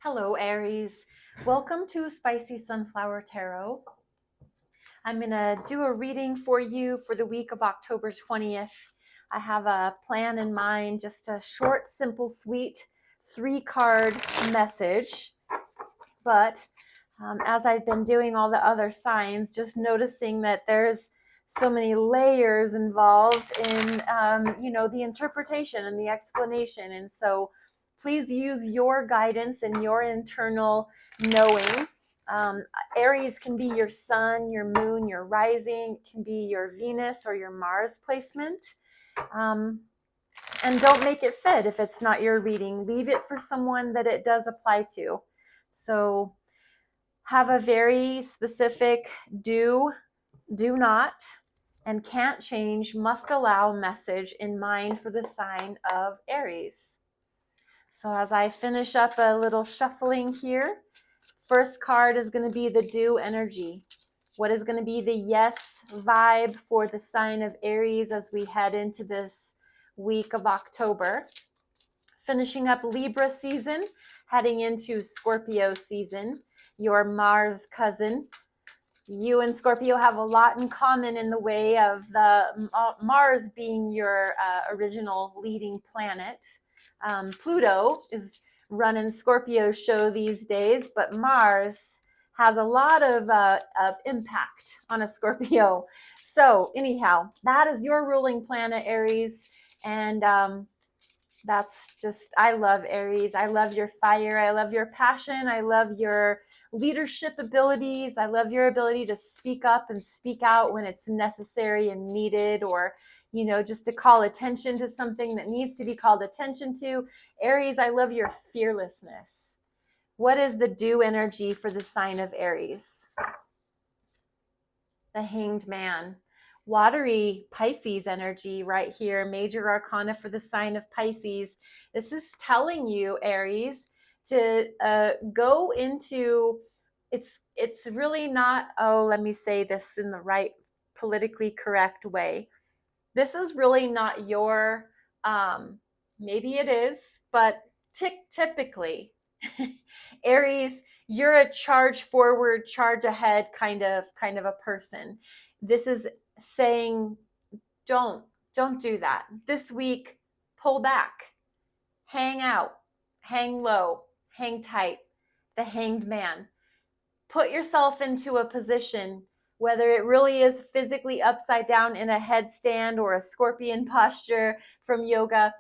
Hello, Aries. Welcome to Spicy Sunflower Tarot. I'm going to do a reading for you for the week of October 20th. I have a plan in mind, just a short, simple, sweet 3-card message. But as I've been doing all the other signs, just noticing that there's so many layers involved in, the interpretation and the explanation. And so please use your guidance and your internal knowing. Aries can be your sun, your moon, your rising. It can be your Venus or your Mars placement. And don't make it fit if it's not your reading. Leave it for someone that it does apply to. So have a very specific do not, and can't change, must allow message in mind for the sign of Aries. So as I finish up a little shuffling here, first card is going to be the do energy. What is going to be the yes vibe for the sign of Aries as we head into this week of October? Finishing up Libra season, heading into Scorpio season, your Mars cousin. You and Scorpio have a lot in common in the way of the Mars being your original leading planet. Pluto is running Scorpio's show these days, but Mars has a lot of impact on a Scorpio. So anyhow, that is your ruling planet, Aries. And that's just, I love Aries. I love your fire. I love your passion. I love your leadership abilities. I love your ability to speak up and speak out when it's necessary and needed, or, just to call attention to something that needs to be called attention to. Aries, I love your fearlessness. What is the do energy for the sign of Aries? The Hanged Man. Watery Pisces energy right here, major arcana for the sign of Pisces. This is telling you, Aries, to go into, it's really not, let me say this in the right politically correct way. This is really not your, maybe it is, but typically, Aries, you're a charge forward, charge ahead kind of a person. This is saying, don't do that. This week, pull back, hang out, hang low, hang tight. The Hanged Man. Put yourself into a position, whether it really is physically upside down in a headstand or a scorpion posture from yoga.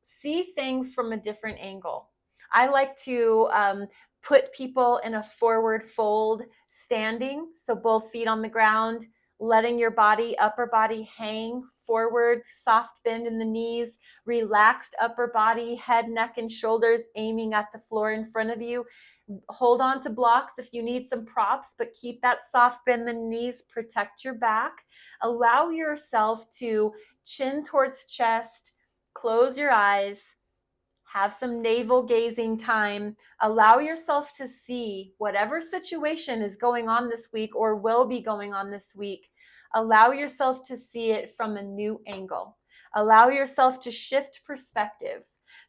See things from a different angle. I like to put people in a forward fold standing, so both feet on the ground, letting your body, upper body hang forward, soft bend in the knees, relaxed upper body, head, neck, and shoulders aiming at the floor in front of you. Hold on to blocks if you need some props, but keep that soft bend in the knees, protect your back. Allow yourself to chin towards chest, close your eyes, have some navel gazing time. Allow yourself to see whatever situation is going on this week or will be going on this week. Allow yourself to see it from a new angle. Allow yourself to shift perspective.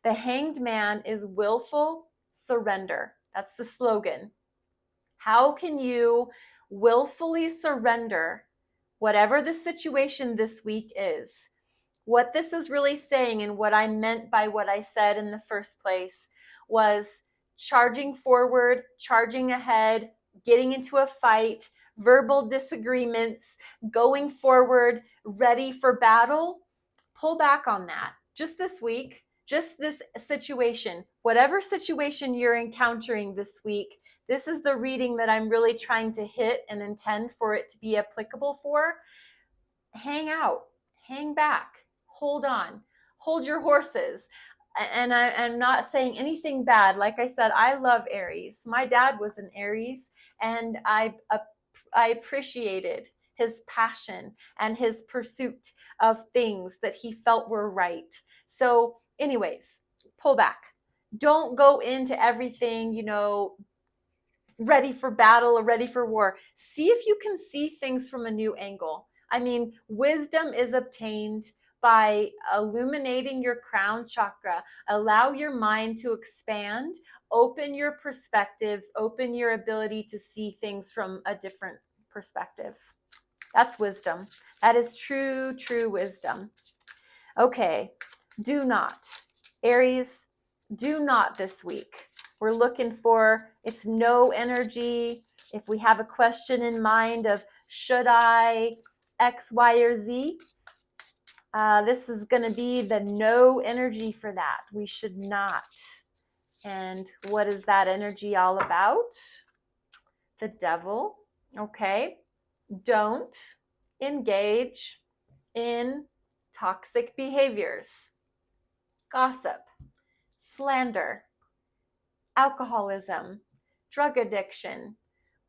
The Hanged Man is willful surrender. That's the slogan. How can you willfully surrender whatever the situation this week is? What this is really saying, and what I meant by what I said in the first place, was charging forward, charging ahead, getting into a fight, verbal disagreements, going forward, ready for battle. Pull back on that. Just this week, just this situation, whatever situation you're encountering this week, this is the reading that I'm really trying to hit and intend for it to be applicable for. Hang out, hang back, hold on, hold your horses. And I'm not saying anything bad. Like I said, I love Aries. My dad was an Aries, and I appreciated his passion and his pursuit of things that he felt were right. So anyways, pull back. Don't go into everything, ready for battle or ready for war. See if you can see things from a new angle. I mean, wisdom is obtained by illuminating your crown chakra. Allow your mind to expand, open your perspectives, open your ability to see things from a different perspective. That's wisdom. That is true, true wisdom. Okay, do not. Aries, do not this week. We're looking for, it's no energy. If we have a question in mind of should I X, Y, or Z, this is going to be the no energy for that. We should not. And what is that energy all about? The devil. Okay. Don't engage in toxic behaviors, gossip, slander, alcoholism, drug addiction,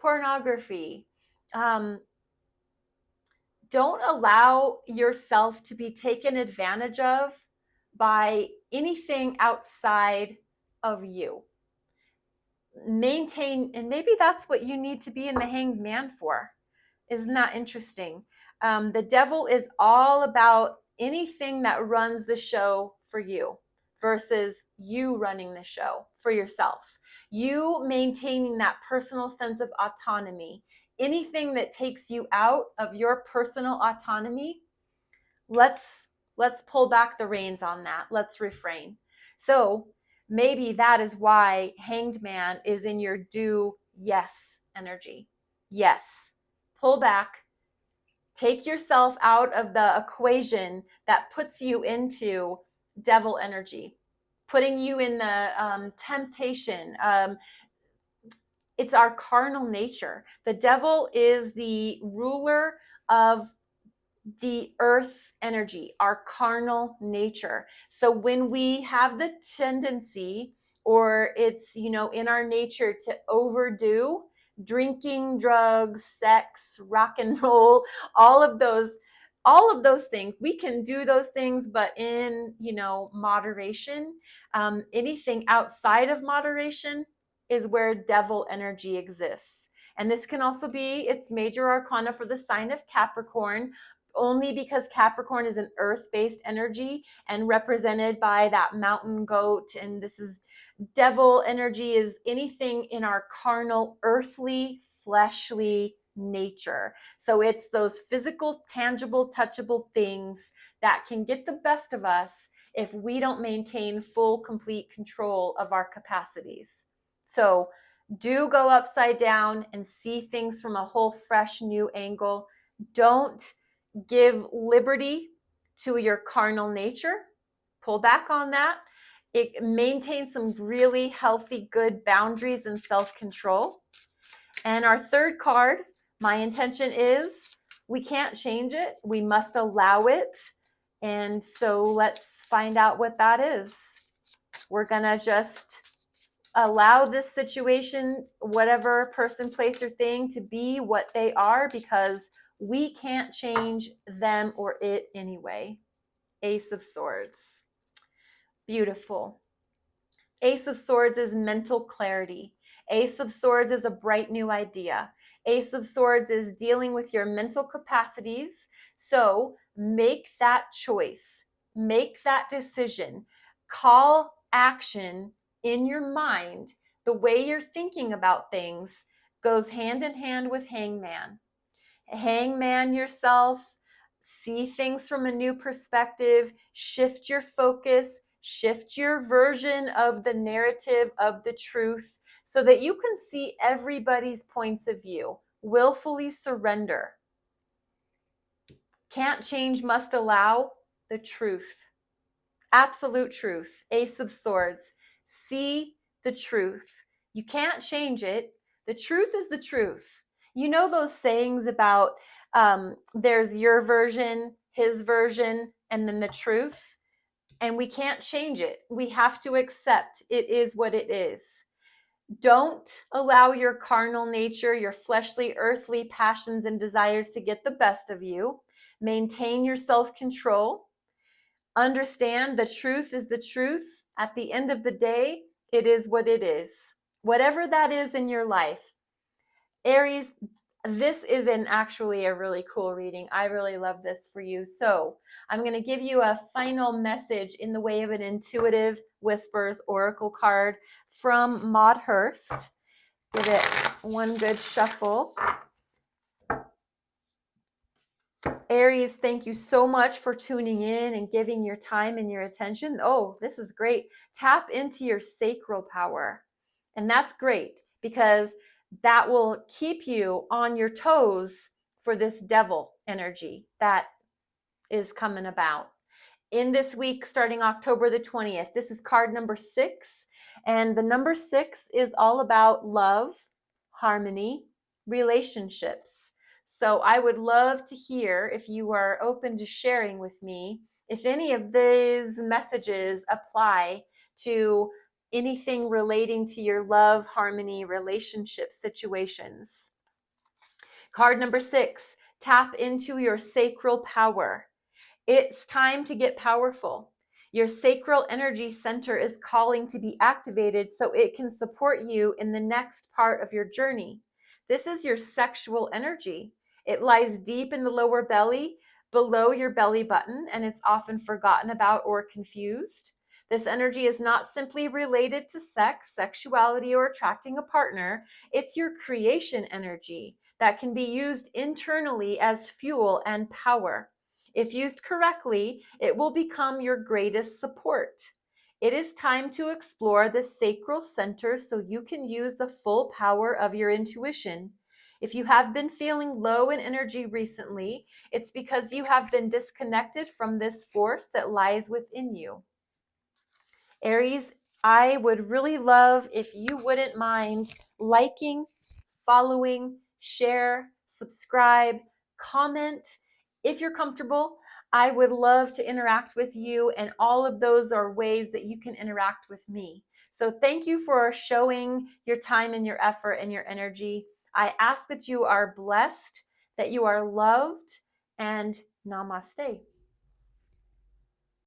pornography. Don't allow yourself to be taken advantage of by anything outside of you. Maintain, and maybe that's what you need to be in the Hanged Man for. Isn't that interesting? The devil is all about anything that runs the show for you versus you running the show for yourself. You maintaining that personal sense of autonomy. Anything that takes you out of your personal autonomy, let's pull back the reins on that. Let's refrain. So maybe that is why Hanged Man is in your do yes energy. Yes. Pull back. Take yourself out of the equation that puts you into devil energy, putting you in the temptation. It's our carnal nature. The devil is the ruler of the earth energy, our carnal nature. So when we have the tendency, or it's, in our nature to overdo drinking, drugs, sex, rock and roll, all of those things, we can do those things, but in, moderation. Anything outside of moderation is where devil energy exists. And this can also be its major arcana for the sign of Capricorn, only because Capricorn is an earth-based energy and represented by that mountain goat. And this is devil energy, is anything in our carnal, earthly, fleshly nature. So it's those physical, tangible, touchable things that can get the best of us if we don't maintain full, complete control of our capacities. So do go upside down and see things from a whole, fresh, new angle. Don't give liberty to your carnal nature. Pull back on that. It maintains some really healthy, good boundaries and self-control. And our third card, my intention is we can't change it. We must allow it. And so let's find out what that is. We're going to just allow this situation, whatever person, place, or thing, to be what they are, because we can't change them or it anyway. Ace of Swords. Beautiful. Ace of Swords is mental clarity. Ace of Swords is a bright new idea. Ace of Swords is dealing with your mental capacities. So make that choice. Make that decision. Call action in your mind. The way you're thinking about things goes hand in hand with Hangman. Hangman yourself, see things from a new perspective, shift your focus, shift your version of the narrative of the truth so that you can see everybody's points of view. Willfully surrender. Can't change, must allow the truth. Absolute truth. Ace of Swords. See the truth. You can't change it. The truth is the truth. You know those sayings about there's your version, his version, and then the truth? And we can't change it. We have to accept it is what it is. Don't allow your carnal nature, your fleshly, earthly passions and desires to get the best of you. Maintain your self-control. Understand the truth is the truth. At the end of the day, it is what it is. Whatever that is in your life. Aries, This is actually a really cool reading. I really love this for you. So I'm going to give you a final message in the way of an intuitive whispers oracle card from Maud Hurst. Give it one good shuffle. Aries, thank you so much for tuning in and giving your time and your attention. Oh, this is great. Tap into your sacral power. And that's great because that will keep you on your toes for this devil energy that is coming about. In this week, starting October the 20th, this is card number 6. And the number 6 is all about love, harmony, relationships. So I would love to hear if you are open to sharing with me if any of these messages apply to anything relating to your love, harmony, relationship situations. Card number 6, tap into your sacral power. It's time to get powerful. Your sacral energy center is calling to be activated so it can support you in the next part of your journey. This is your sexual energy. It lies deep in the lower belly, below your belly button, and it's often forgotten about or confused. This energy is not simply related to sex, sexuality, or attracting a partner. It's your creation energy that can be used internally as fuel and power. If used correctly, it will become your greatest support. It is time to explore the sacral center so you can use the full power of your intuition. If you have been feeling low in energy recently, it's because you have been disconnected from this force that lies within you. Aries, I would really love if you wouldn't mind liking, following, share, subscribe, comment. If you're comfortable, I would love to interact with you, and all of those are ways that you can interact with me. So thank you for showing your time and your effort and your energy. I ask that you are blessed, that you are loved, and namaste.